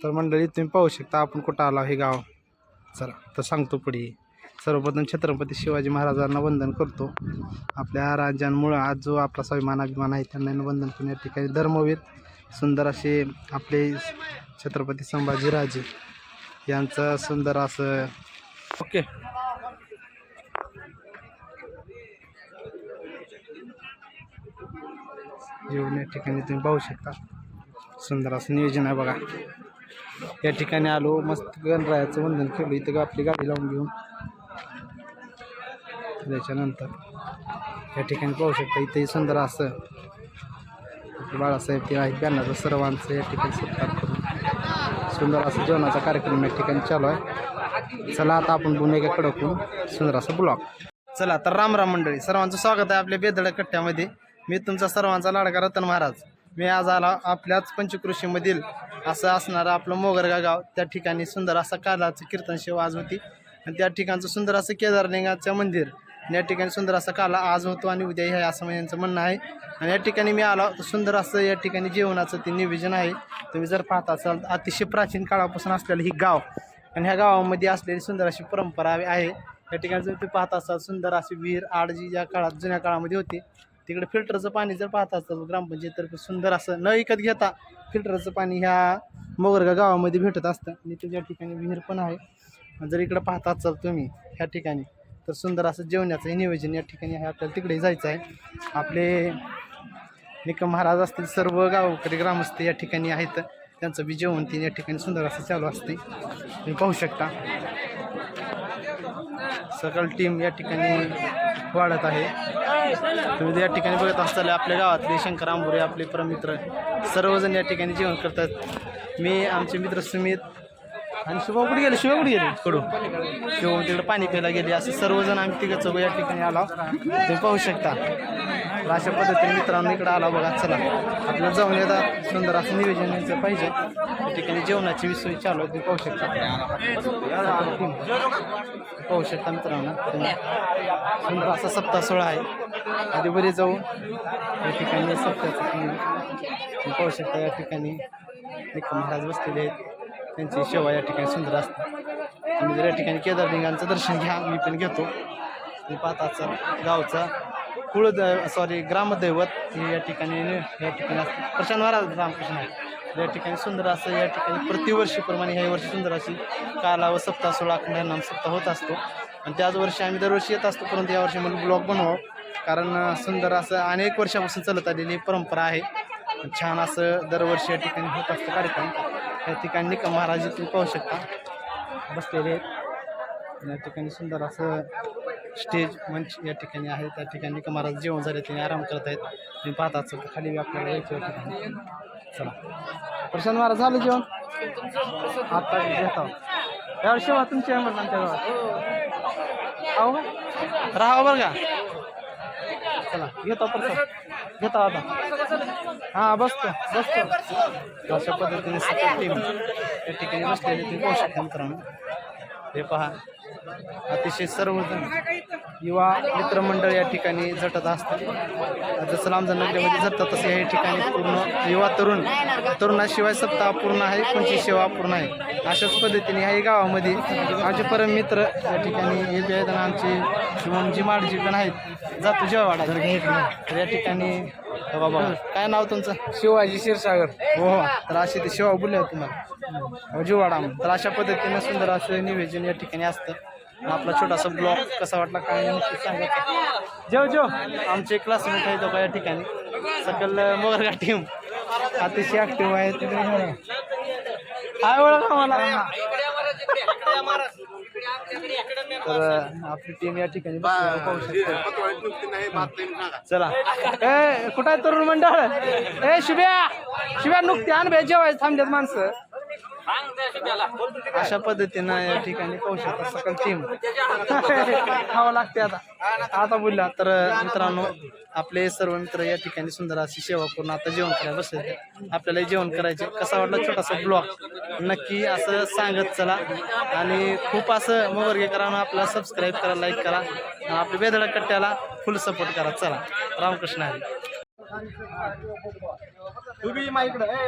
तर मंडळी तुम्ही पाहू शकता आपण कुठं आलो हे गाव. चला तर सांगतो पुढे. सर्वप्रथम छत्रपती शिवाजी महाराजांना वंदन करतो. आपल्या राज्यांमुळं आज जो आपला स्वाभिमान अभिमान आहे त्यांना वंदन करून या ठिकाणी धर्मवीर सुंदर असे आपले छत्रपती संभाजीराजे यांचं सुंदर असं ओके जेवण या ठिकाणी तुम्ही पाहू शकता. सुंदर असं नियोजन आहे बघा. या ठिकाणी आलो मस्त गणरायाचं वंदन केलं. इथं आपली गाडी लावून घेऊन त्याच्यानंतर या ठिकाणी पाहू शकता इथंही सुंदर असं बाळासाहेब ते आहेत बॅनर सर्वांचं या ठिकाणी सत्कार करून सुंदर असं जेवणाचा कार्यक्रम या ठिकाणी चालू आहे. चला आता आपण पुन्हा कडकून सुंदर असं ब्लॉग. चला तर राम राम मंडळी, सर्वांचं स्वागत आहे आपल्या बेदळ कट्ट्यामध्ये. मी तुमचा सर्वांचा लाडका रतन महाराज. मी आज आला आपल्याच पंचकृषीमधील असं असणारं आपलं मोगरगा गाव. त्या ठिकाणी सुंदर असा कालाचं कीर्तन सेवा आज होती आणि त्या ठिकाणचं सुंदर असं केदारलिंगाचं मंदिर या ठिकाणी सुंदर असा काला आज होतो आणि उद्या आहे असं यांचं म्हणणं आहे. आणि या ठिकाणी मी आलो सुंदर असं या ठिकाणी जेवणाचं ते नियोजन आहे. तुम्ही जर पाहता असाल अतिशय प्राचीन काळापासून असलेलं ही गाव आणि ह्या गावामध्ये असलेली सुंदर अशी परंपरा आहे. या ठिकाणी जर तुम्ही पाहता असाल सुंदर अशी विहीर आड जी ज्या काळात जुन्या काळामध्ये होती तिकडे फिल्टरचं पाणी जर पाहता असाल ग्रामपंचायत सुंदर असं न विकत घेता फिल्टरचं पाणी ह्या मोगरगा गावामध्ये भेटत असतं. आणि त्याच्या ठिकाणी विहीर पण आहे. जर इकडं पाहता असाल तुम्ही ह्या ठिकाणी तर सुंदर असं जेवणाचं नियोजन या ठिकाणी आहे. आपल्याला तिकडे जायचं आहे. आपले निकम महाराज असतील सर्व गावकरी ग्रामस्थ या ठिकाणी आहेत. त्यांचं बी जेवण तीन या ठिकाणी सुंदर असं चालू असते. तुम्ही पाहू शकता सकल टीम या ठिकाणी वाढत आहे. तुम्ही या ठिकाणी बघत असताना आपल्या गावातले शंकर आंबोरे आपले परमित्र सर्वजण या ठिकाणी जेवण करतात. मी आमचे मित्र सुमित आणि शुभम कुठे गेले कडू शिवम तिकडे पाणी प्यायला गेले. असं सर्वजण आम्ही तिघं चौघ या ठिकाणी आलो. तुम्ही पाहू शकता. अशा पद्धतीने मित्रांनो इकडं आला बघा. चला आपल्याला जाऊन येतात सुंदर असं नियोजन यांचं पाहिजे. त्या ठिकाणी जेवणाची विषय चालू आहे. तुम्ही पाहू शकता पाहू शकता मित्रांनो सुंदर असा सप्ताह सोहळा आहे. आधी बरे जाऊ या ठिकाणी सप्ताहाचं तुम्ही पाहू शकता. या ठिकाणी एक महाराज बसलेले आहेत. त्यांची सेवा या ठिकाणी सुंदर असते. तुम्ही जर या ठिकाणी केदारलिंगांचं दर्शन घ्या. मी पण घेतो. तुम्ही पाहताचा गावचा ग्रामदैवत हे या ठिकाणी असते. प्रशांत महाराज रामकृष्ण आहे. या ठिकाणी सुंदर असं या ठिकाणी प्रतिवर्षीप्रमाणे ह्या वर्षी सुंदर अशी काला व सप्ताह सोळा नाम सप्ताह होत असतो. आणि त्याच वर्षी आम्ही दरवर्षी येत असतो. परंतु यावर्षी मला ब्लॉग बनवावं कारण सुंदर असं अनेक वर्षापासून चालत आलेली परंपरा आहे. छान असं दरवर्षी या ठिकाणी होत असतो कार्यक्रम. या ठिकाणी निकम महाराज तुम्ही पाहू शकता बसलेले आहेत. या ठिकाणी सुंदर असं स्टेज मंच या ठिकाणी आहे. त्या ठिकाणी निकम महाराज जेवण झाले त्यांनी आराम करत आहेत. तुम्ही पाहता असाल खाली आपल्याला यायचं या ठिकाणी. चला प्रशांत महाराज झालं जेवण आता घेता यावर शेवा तुमची आहे म्हटलं आमच्या गावात अहो राहा बरं का. चला घेतो प्रसाद घेता आता. हां बसतो अशा पद्धतीने सगळी टीम या ठिकाणी बसलेली तुम्ही पाहू शकता मित्रांनो. हे पहा अतिशय सर्वजण युवा मित्रमंडळ या ठिकाणी झटत असतात. जसं लांबजण नगरीमध्ये झटतात तसं या ठिकाणी पूर्ण युवा तरुणाशिवाय सप्ताह पूर्ण आहे. कोणची सेवा पूर्ण आहे. अशाच पद्धतीने ह्या गावामध्ये आमचे परम मित्र या ठिकाणी हे बी आहेत. आमचे शिवमजी माडजी पण आहेत. जातो जेवाडा तर या ठिकाणी बाबा काय नाव तुमचं? शिवाजी क्षीरसागर. हो तर असे ते शिवा बोलले तुम्हाला जीवाडा. तर अशा पद्धतीने सुंदर असं नियोजन या ठिकाणी असतं. आपला छोटासा ब्लॉग कसा वाटला काय नक्की सांगायचं. जेव आमचे क्लासमेट आहेत बघा या ठिकाणी सकल मोगरगा टीम अतिशय ॲक्टिव्ह आहे. काय ओळख आम्हाला. तर आपली टीम या ठिकाणी पाहू शकतो. चला ए कुठं आहे तरुण मंडळ. ए शिव्या नुकते आण बे जेवायचं थांबल्यात माणसं. अशा पद्धतीनं या ठिकाणी पाहू शकता सकल टीम खावं लागते. आता बोलला तर मित्रांनो आपले सर्व मित्र या ठिकाणी सुंदर अशी सेवा करून आता जेवण करायला बसले. आपल्याला जेवण करायचे. कसा वाटला छोटासा ब्लॉग नक्की असं सांगत चला. आणि खूप असं मोगरगेकरांना आपला सबस्क्राईब करा, लाईक करा. आपल्या बेदळ कट्ट्याला फुल सपोर्ट करा. चला रामकृष्ण हरी. तुम्ही माईकडे